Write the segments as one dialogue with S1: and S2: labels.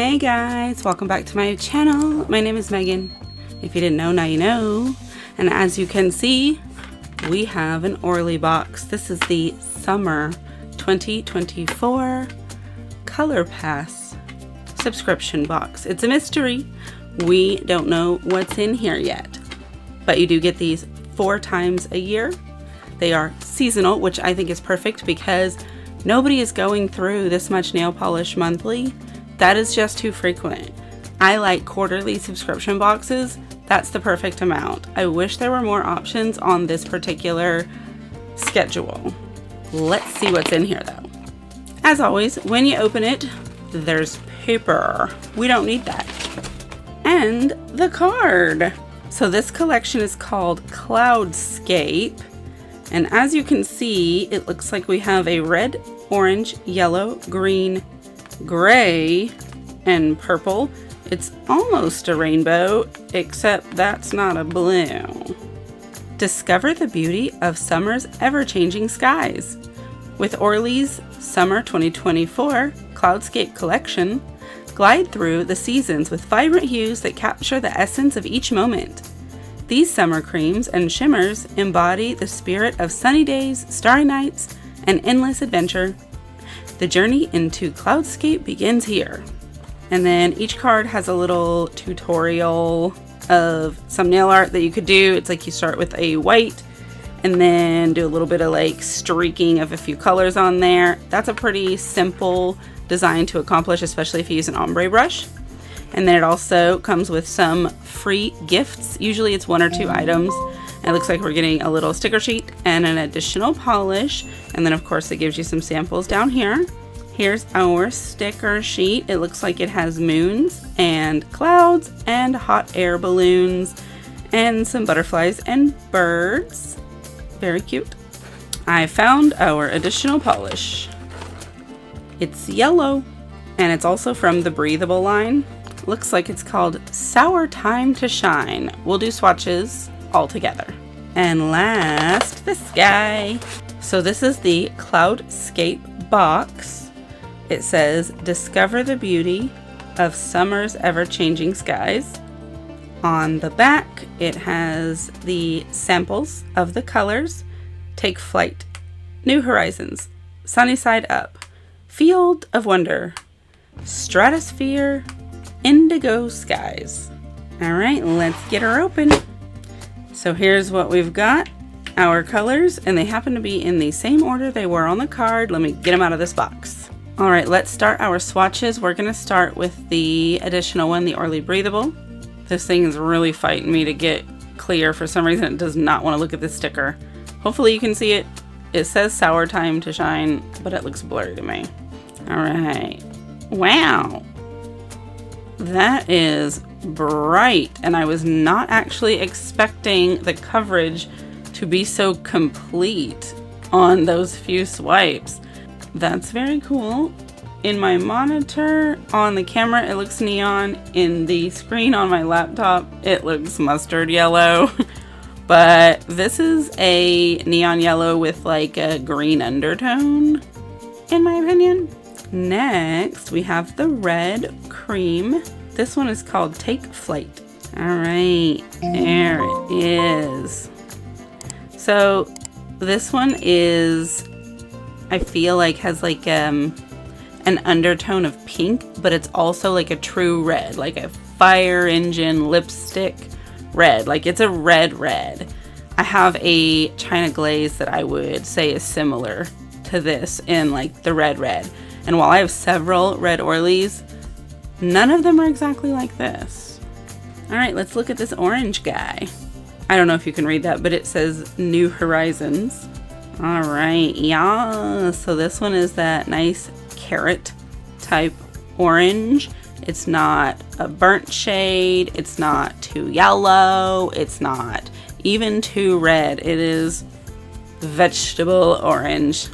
S1: Hey guys, welcome back to my channel. My name is Megan. If you didn't know, now you know. And as you can see, we have an Orly box. This is the summer 2024 Color Pass subscription box. It's a mystery. We don't know what's in here yet, but you do get these 4 times a year. They are seasonal, which I think is perfect because nobody is going through this much nail polish monthly. That is just too frequent. I like quarterly subscription boxes. That's the perfect amount. I wish there were more options on this particular schedule. Let's see what's in here though. As always, when you open it, there's paper. We don't need that. And the card. So this collection is called Cloudscape. And as you can see, it looks like we have a red, orange, yellow, green, gray, and purple. It's almost a rainbow, except that's not a blue. Discover the beauty of summer's ever-changing skies. With Orly's Summer 2024 Cloudscape collection, glide through the seasons with vibrant hues that capture the essence of each moment. These summer creams and shimmers embody the spirit of sunny days, starry nights, and endless adventure. The journey into Cloudscape begins here. And then each card has a little tutorial of some nail art that you could do. It's like you start with a white and then do a little bit of like streaking of a few colors on there. That's a pretty simple design to accomplish, especially if you use an ombre brush. And then it also comes with some free gifts. Usually it's 1 or 2 items. And it looks like we're getting a little sticker sheet and an additional polish. And then of course it gives you some samples down here. Here's our sticker sheet. It looks like it has moons and clouds and hot air balloons and some butterflies and birds. Very cute. I found our additional polish. It's yellow and it's also from the breathable line. Looks like it's called Sour Time to Shine. We'll do swatches all together. And last, this guy. So this is the Cloudscape box. It says, discover the beauty of summer's ever-changing skies. On the back, it has the samples of the colors. Take flight, new horizons, sunny side up, field of wonder, stratosphere, indigo skies. All right, let's get her open. So here's what we've got, our colors, and they happen to be in the same order they were on the card. Let me get them out of this box. All right, let's start our swatches. We're gonna start with the additional one, the Orly Breathable. This thing is really fighting me to get clear. For some reason, it does not wanna look at this sticker. Hopefully you can see it. It says Sour Time to Shine, but it looks blurry to me. All right, wow. That is bright, and I was not actually expecting the coverage to be so complete on those few swipes. That's very cool. In my monitor on the camera, it looks neon. In the screen on my laptop, it looks mustard yellow. But this is a neon yellow with like a green undertone, in my opinion. Next, we have the red cream. This one is called Take Flight. All right, there it is. So this one is, I feel like has like an undertone of pink, but it's also like a true red, like a fire engine lipstick red. Like it's a red. I have a China glaze that I would say is similar to this in like the red. And while I have several red Orlys, none of them are exactly like this. All right, let's look at this orange guy. I don't know if you can read that, but it says New Horizons. All right, yeah. So this one is that nice carrot type orange. It's not a burnt shade. It's not too yellow. It's not even too red. It is vegetable orange.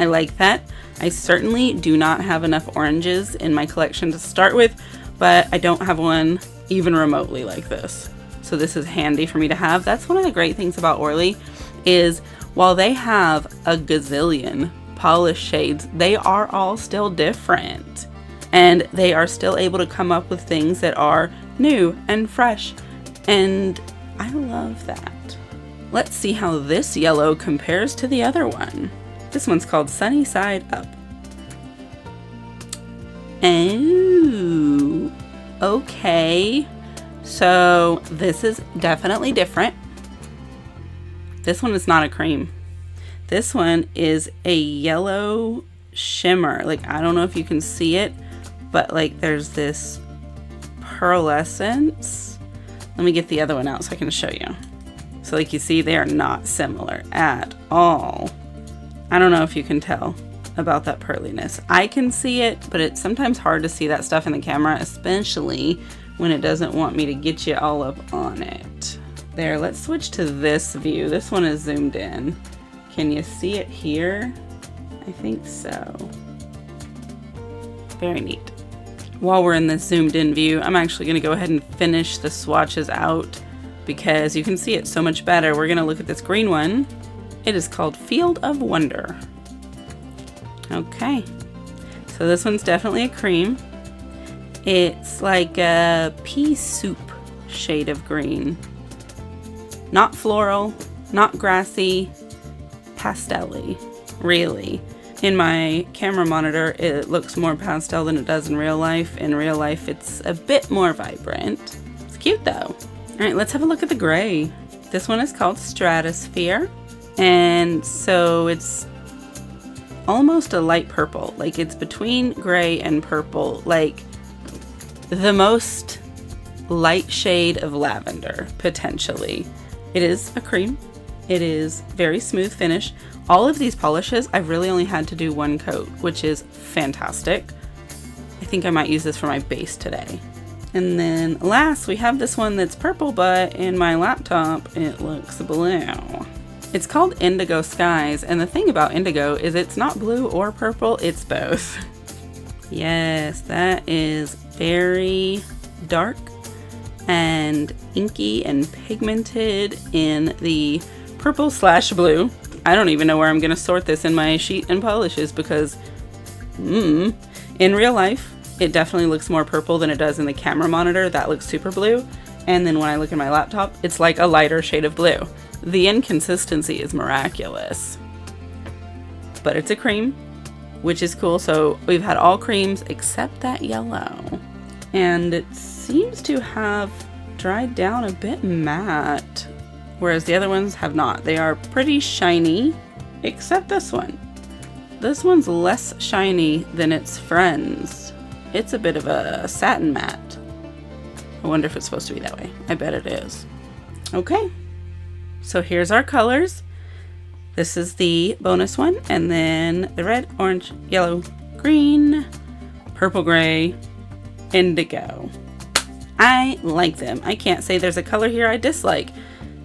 S1: I like that. I certainly do not have enough oranges in my collection to start with, but I don't have one even remotely like this. So this is handy for me to have. That's one of the great things about Orly is while they have a gazillion polish shades, they are all still different. and they are still able to come up with things that are new and fresh, and I love that. Let's see how this yellow compares to the other one. This one's called Sunny Side Up. Oh, okay. So this is definitely different. This one is not a cream. This one is a yellow shimmer. Like, I don't know if you can see it, but like there's this pearlescence. Let me get the other one out so I can show you. So like you see, they are not similar at all. I don't know if you can tell about that pearliness. I can see it, but it's sometimes hard to see that stuff in the camera, especially when it doesn't want me to get you all up on it. There, let's switch to this view. This one is zoomed in. Can you see it here? I think so. Very neat. While we're in this zoomed in view, I'm actually gonna go ahead and finish the swatches out because you can see it so much better. We're gonna look at this green one. It is called Field of Wonder. Okay, so this one's definitely a cream. It's like a pea soup shade of green. Not floral, not grassy, pastel-y, really. In my camera monitor, it looks more pastel than it does in real life. In real life, it's a bit more vibrant. It's cute though. All right, let's have a look at the gray. This one is called Stratosphere. And so it's almost a light purple. Like it's between gray and purple. Like the most light shade of lavender, potentially. It is a cream. It is very smooth finish. All of these polishes, I've really only had to do one coat, which is fantastic. I think I might use this for my base today. And then last, we have this one that's purple, but in my laptop, it looks blue. It's called Indigo Skies, and the thing about indigo is it's not blue or purple, it's both. Yes, that is very dark and inky and pigmented in the purple/blue. I don't even know where I'm gonna sort this in my sheet and polishes because in real life, it definitely looks more purple than it does in the camera monitor. That looks super blue. And then when I look at my laptop, it's like a lighter shade of blue. The inconsistency is miraculous. But it's a cream, which is cool. So we've had all creams except that yellow. And it seems to have dried down a bit matte, whereas the other ones have not. They are pretty shiny, except this one. This one's less shiny than its friends. It's a bit of a satin matte. I wonder if it's supposed to be that way. I bet it is. Okay, so here's our colors. This is the bonus one, and then the red, orange, yellow, green, purple, gray, indigo. I like them. I can't say there's a color here I dislike.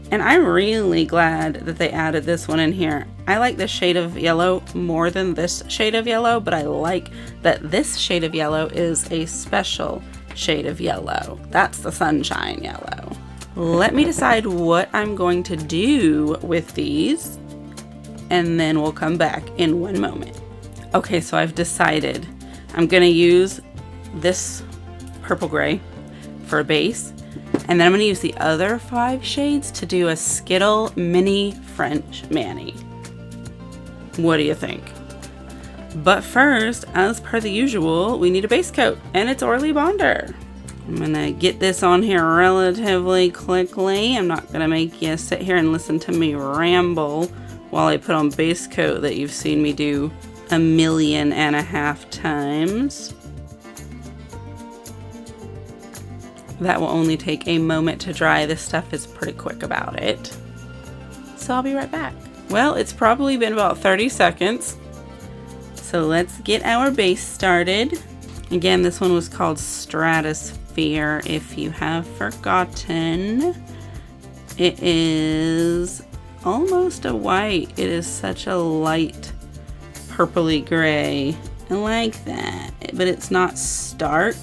S1: And I'm really glad that they added this one in here. I like this shade of yellow more than this shade of yellow, but I like that this shade of yellow is a special shade of yellow. That's the sunshine yellow. Let me decide what I'm going to do with these, and then we'll come back in one moment. Okay, so I've decided I'm gonna use this purple gray for a base, and then I'm gonna use the other 5 shades to do a Skittle mini French mani. What do you think? But first, as per the usual, we need a base coat, and it's Orly Bonder. I'm gonna get this on here relatively quickly. I'm not gonna make you sit here and listen to me ramble while I put on base coat that you've seen me do 1.5 million times. That will only take a moment to dry. This stuff is pretty quick about it. So I'll be right back. Well, it's probably been about 30 seconds. So let's get our base started. Again, this one was called Stratosphere, if you have forgotten. It is almost a white. It is such a light purpley gray. I like that, but it's not stark.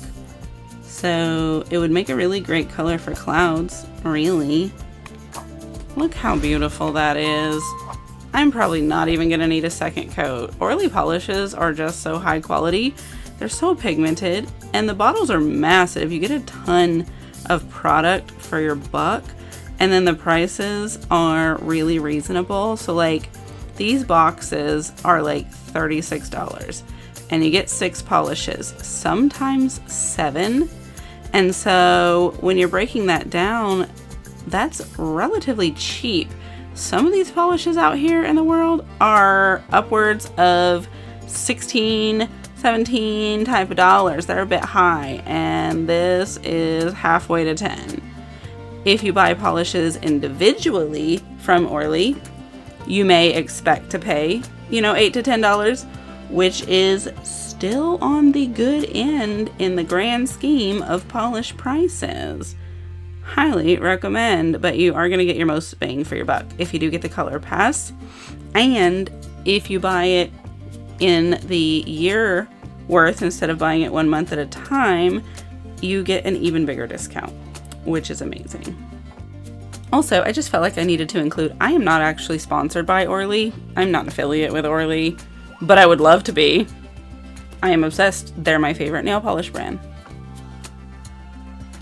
S1: So it would make a really great color for clouds, really. Look how beautiful that is. I'm probably not even gonna need a second coat. Orly polishes are just so high quality They're so pigmented, and the bottles are massive. You get a ton of product for your buck, and then the prices are really reasonable. So like these boxes are like $36, and you get 6 polishes, sometimes 7. And so when you're breaking that down, that's relatively cheap. Some of these polishes out here in the world are upwards of 16, 17 type of dollars. They're a bit high, and this is halfway to 10. If you buy polishes individually from Orly, you may expect to pay, you know, $8 to $10, which is still on the good end in the grand scheme of polish prices. Highly recommend, but you are going to get your most bang for your buck if you do get the Color Pass. And if you buy it in the year worth instead of buying it 1 month at a time, you get an even bigger discount, which is amazing. Also, I just felt like I needed to include, I am not actually sponsored by Orly. I'm not an affiliate with Orly, but I would love to be. I am obsessed. They're my favorite nail polish brand.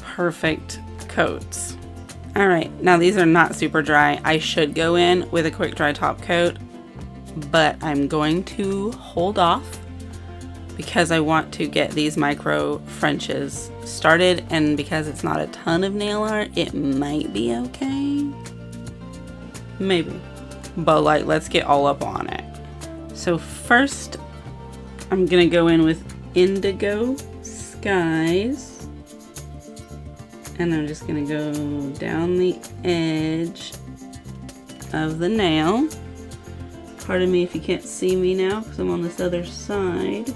S1: Perfect coats. All right, now these are not super dry. I should go in with a quick dry top coat, but I'm going to hold off because I want to get these micro Frenches started, and because it's not a ton of nail art, it might be okay. Maybe. But like, let's get all up on it. So first, I'm gonna go in with Indigo Skies, and I'm just gonna go down the edge of the nail. Pardon me if you can't see me now because I'm on this other side.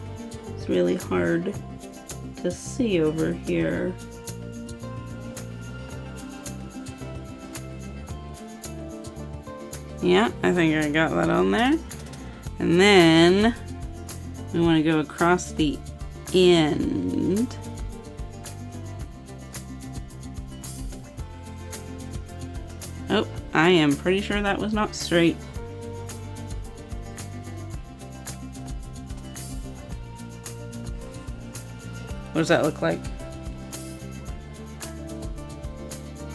S1: It's really hard to see over here. Yeah, I think I got that on there. And then we want to go across the end. Oh, I am pretty sure that was not straight. What does that look like?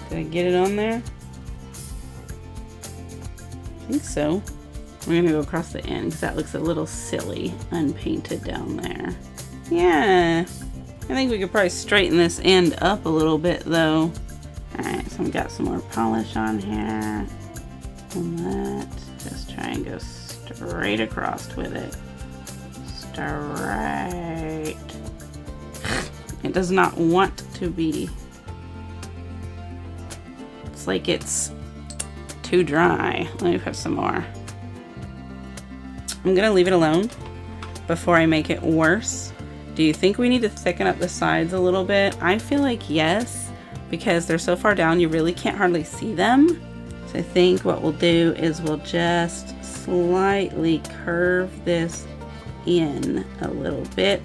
S1: Did I get it on there? I think so. We're gonna go across the end because that looks a little silly unpainted down there. Yeah, I think we could probably straighten this end up a little bit though. Alright, so we got some more polish on here. And let's just try and go straight across with it. Straight. It does not want to be. It's like it's too dry. Let me put some more. I'm gonna leave it alone before I make it worse. Do you think we need to thicken up the sides a little bit? I feel like yes, because they're so far down you really can't hardly see them. So I think what we'll do is we'll just slightly curve this in a little bit.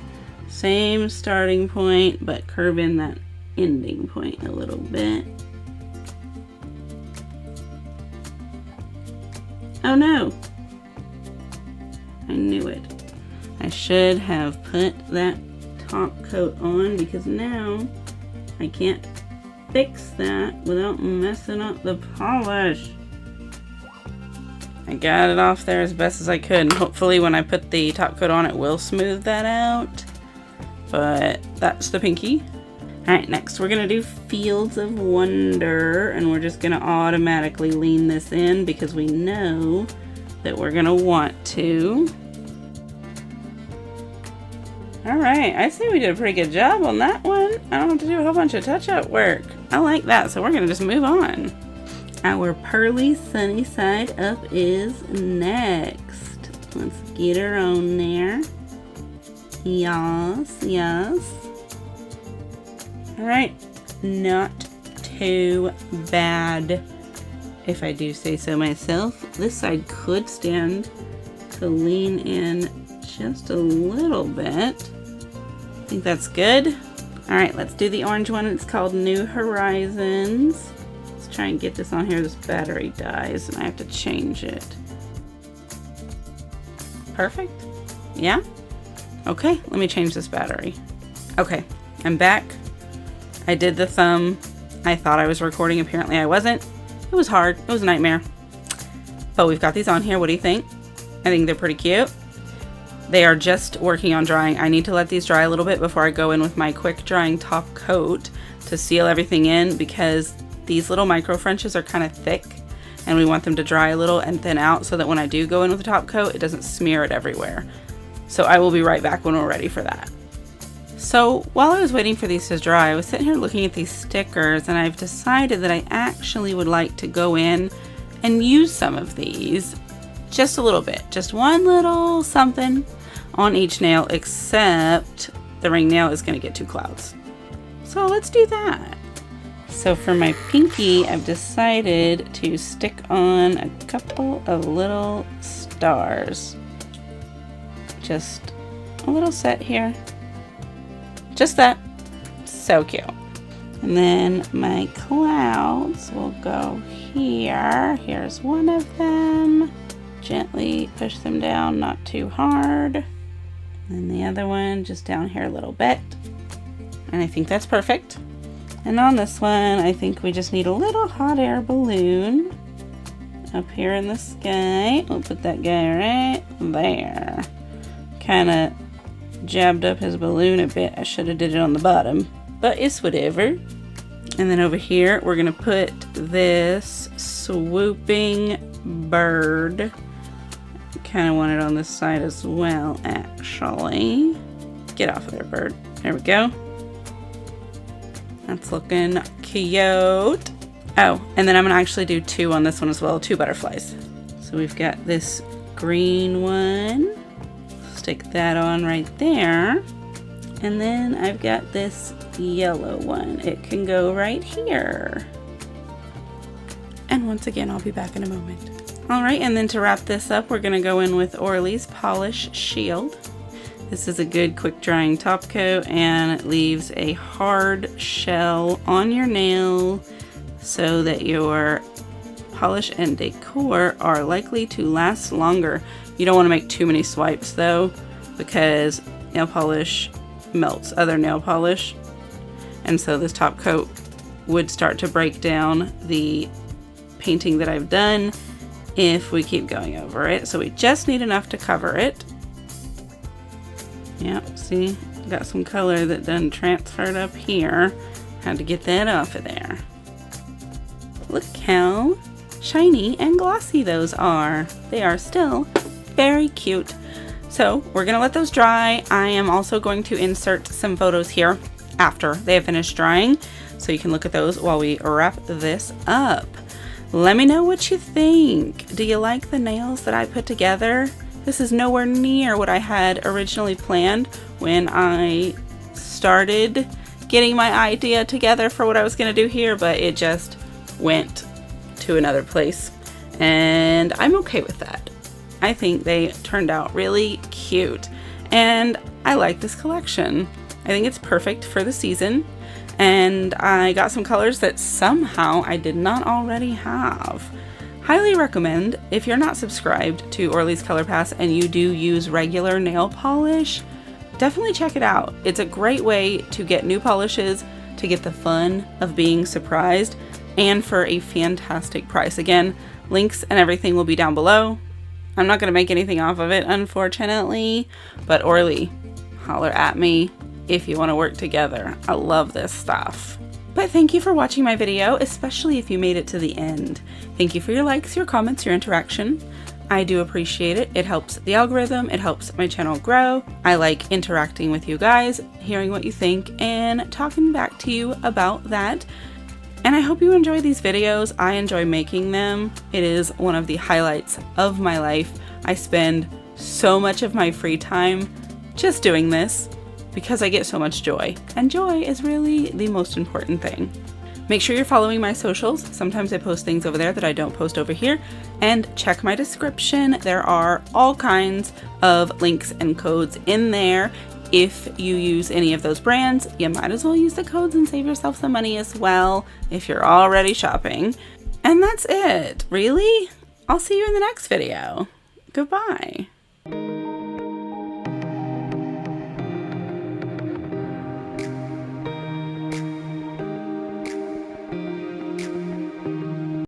S1: Same starting point, but curve in that ending point a little bit. Oh no! I knew it. I should have put that top coat on because now I can't fix that without messing up the polish. I got it off there as best as I could, and hopefully when I put the top coat on it will smooth that out. But that's the pinky. Alright, next we're gonna do Fields of Wonder, and we're just gonna automatically lean this in because we know that we're gonna want to. Alright, I say we did a pretty good job on that one. I don't have to do a whole bunch of touch-up work. I like that, so we're gonna just move on. Our Pearly Sunny Side Up is next. Let's get her on there. Yes, yes. Alright, not too bad, if I do say so myself. This side could stand to lean in just a little bit. I think that's good. Alright, let's do the orange one. It's called New Horizons. Let's try and get this on here. This battery dies and I have to change it. Perfect. Yeah? Okay, let me change this battery. Okay, I'm back. I did the thumb. I thought I was recording, apparently I wasn't. It was hard, it was a nightmare. But we've got these on here, what do you think? I think they're pretty cute. They are just working on drying. I need to let these dry a little bit before I go in with my quick drying top coat to seal everything in, because these little micro Frenches are kind of thick and we want them to dry a little and thin out so that when I do go in with the top coat, it doesn't smear it everywhere. So I will be right back when we're ready for that. So while I was waiting for these to dry, I was sitting here looking at these stickers, and I've decided that I actually would like to go in and use some of these just a little bit, just one little something on each nail, except the ring nail is going to get 2 clouds. So let's do that. So for my pinky, I've decided to stick on a couple of little stars. Just a little set here. Just that. So cute. And then my clouds will go here. Here's one of them. Gently push them down, not too hard. And the other one just down here a little bit. And I think that's perfect. And on this one, I think we just need a little hot air balloon up here in the sky. We'll put that guy right there. Kind of jabbed up his balloon a bit. I should have did it on the bottom, but it's whatever. And then over here, we're gonna put this swooping bird. Kind of want it on this side as well, actually. Get off of there, bird. There we go. That's looking cute. Oh, and then I'm gonna actually do 2 on this one as well, 2 butterflies. So we've got this green one. Stick that on right there. And then I've got this yellow one. It can go right here. And once again, I'll be back in a moment. All right, and then to wrap this up, we're gonna go in with Orly's Polish Shield. This is a good quick drying top coat, and it leaves a hard shell on your nail so that your polish and decor are likely to last longer. You don't want to make too many swipes though, because nail polish melts other nail polish, and so this top coat would start to break down the painting that I've done if we keep going over it. So we just need enough to cover it. Yep, see, got some color that done transferred up here. Had to get that off of there. Look how shiny and glossy those are. They are still very cute. So we're gonna let those dry. I am also going to insert some photos here after they have finished drying, so you can look at those while we wrap this up. Let me know what you think. Do you like the nails that I put together? This is nowhere near what I had originally planned when I started getting my idea together for what I was gonna do here, but it just went to another place, and I'm okay with that. I think they turned out really cute, and I like this collection. I think it's perfect for the season, and I got some colors that somehow I did not already have. Highly recommend, if you're not subscribed to Orly's Color Pass and you do use regular nail polish, definitely check it out. It's a great way to get new polishes, to get the fun of being surprised, and for a fantastic price. Again, links and everything will be down below. I'm not going to make anything off of it, unfortunately, but Orly, holler at me if you want to work together. I love this stuff. But thank you for watching my video, especially if you made it to the end. Thank you for your likes, your comments, your interaction. I do appreciate it. It helps the algorithm, it helps my channel grow. I like interacting with you guys, hearing what you think, and talking back to you about that. And I hope you enjoy these videos. I enjoy making them. It is one of the highlights of my life. I spend so much of my free time just doing this because I get so much joy. And joy is really the most important thing. Make sure you're following my socials. Sometimes I post things over there that I don't post over here. And check my description. There are all kinds of links and codes in there. If you use any of those brands, you might as well use the codes and save yourself some money as well if you're already shopping. And that's it, really. I'll see you in the next video. Goodbye.